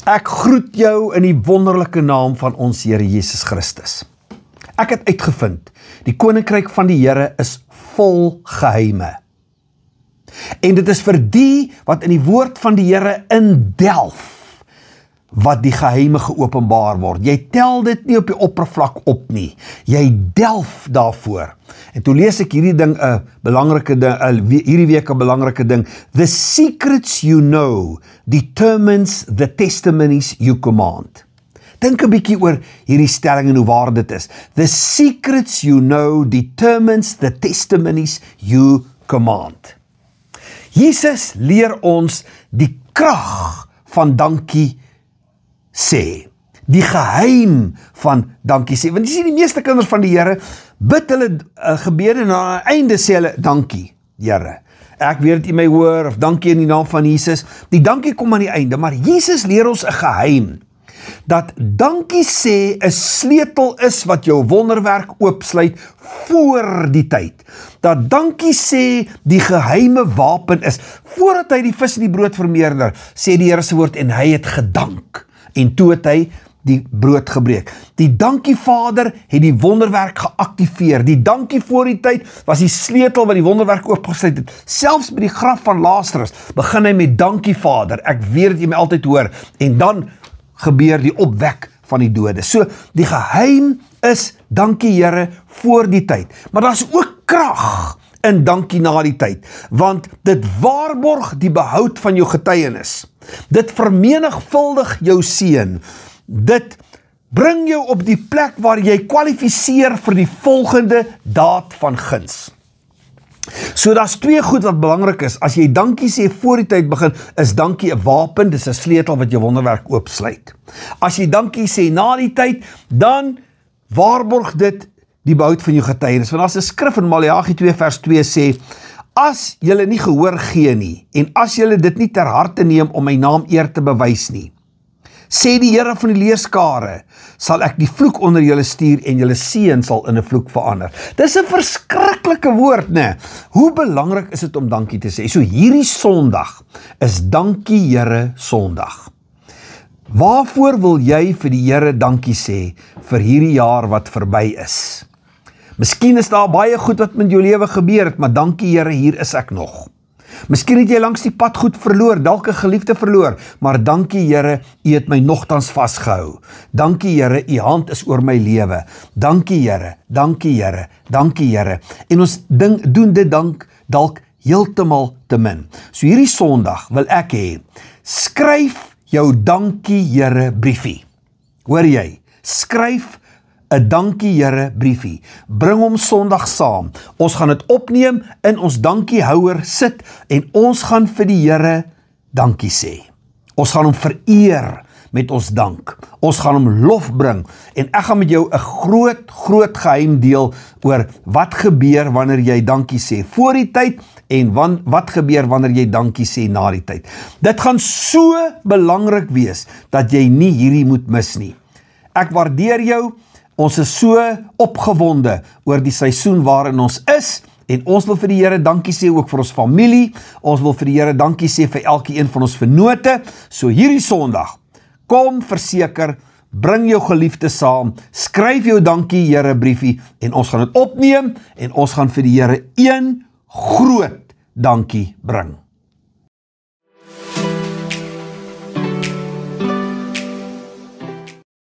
Ek groet jou in die wonderlike naam van ons Here Jesus Christus. Ek het uitgevind, die koninkryk van die Here is vol geheime. En dit is vir die wat in die woord van die Here indelf, wat die geheime geopenbaar word. Jy tel dit nie op die oppervlak op nie. Jy delf daarvoor. En toe lees ek hierdie ding, hierdie week 'n belangrike ding. The secrets you know determines the testimonies you command. Dink 'n bietjie oor hierdie stelling en hoe waar dit is. The secrets you know determines the testimonies you command. Jesus leer ons die krag van dankie sê, die geheim van dankie sê, want jy sien die meeste kinders van die Here, bid hulle gebede en aan die einde sê hulle, dankie, Here, ek weet dat U my hoor, of dankie in die naam van Jesus, die dankie kom aan die einde, maar Jesus leer ons 'n geheim, dat dankie sê 'n sleutel is wat jou wonderwerk oopsluit voor die tyd, dat dankie sê die geheime wapen is, voordat hy die vis en die brood vermeerder, sê die Here se woord, en hy het gedank, en toe het hy die brood gebreek. Die dankie Vader het die wonderwerk geaktiveer. Die dankie voor die tyd was die sleutel wat die wonderwerk oopgesluit het. Selfs by die graf van Lazarus begin hy met dankie Vader. Ek weet dat jy my altyd hoor. En dan gebeur die opwek van die dode. So die geheim is dankie Here voor die tyd. Maar daar's ook krag in dankie na die tyd, want dit waarborg die behoud van jou getuienis. Dit vermenigvuldig jou seën. Dit bring jou op die plek waar jy kwalifiseer vir die volgende daad van guns. So daar's twee goed wat belangrik is. As jy dankie sê voor die tyd begin, is dankie 'n wapen, dis 'n sleutel wat jou wonderwerk oopsluit. As jy dankie sê na die tyd, dan waarborg dit die behoud van jou getuienis. Want as 'n skrif in Maleagi 2 vers 2 sê, as julle nie gehoor gee nie, en as julle dit nie ter harte neem om my naam eer te bewys nie, sê die Here van die leerskare, sal ek die vloek onder julle stuur en julle seën sal in 'n vloek verander. Dis 'n verskriklike woord, né? Hoe belangrik is dit om dankie te sê? So hierdie Sondag is dankie Here Sondag. Waarvoor wil jy vir die Here dankie sê vir hierdie jaar wat verby is? Miskien is daar baie goed wat met jou lewe gebeur het, maar dankie Here, hier is ek nog. Miskien het jy langs die pad goed verloor, dalk 'n geliefde verloor, maar dankie Here, U het my nogtans vasgehou. Dankie Here, U hand is oor my lewe. Dankie Here, dankie Here, dankie Here. En ons doen dit dalk heeltemal te min. So hierdie Sondag wil ek hê, skryf jou dankie Here briefie. Hoor jy? Skryf 'n dankie Here briefie. Bring hom Sondag saam. Ons gaan dit opneem in ons dankiehouer sit en ons gaan vir die Here dankie sê. Ons gaan hom vereer met ons dank. Ons gaan hom lof bring en ek gaan met jou 'n groot geheim deel oor wat gebeur wanneer jy dankie sê voor die tyd en wat gebeur wanneer jy dankie sê na die tyd. Dit gaan so belangrik wees dat jy nie hierdie moet mis nie. Ek waardeer jou. Ons is so opgewonde oor die seisoen waarin ons is en ons wil vir die Here dankie sê ook vir ons familie. Ons wil vir die Here dankie sê vir elkeen van ons vennote. So hierdie Sondag, kom verseker, bring jou geliefde saam, skryf jou dankie Here briefie en ons gaan dit opneem en ons gaan vir die Here een groot dankie bring.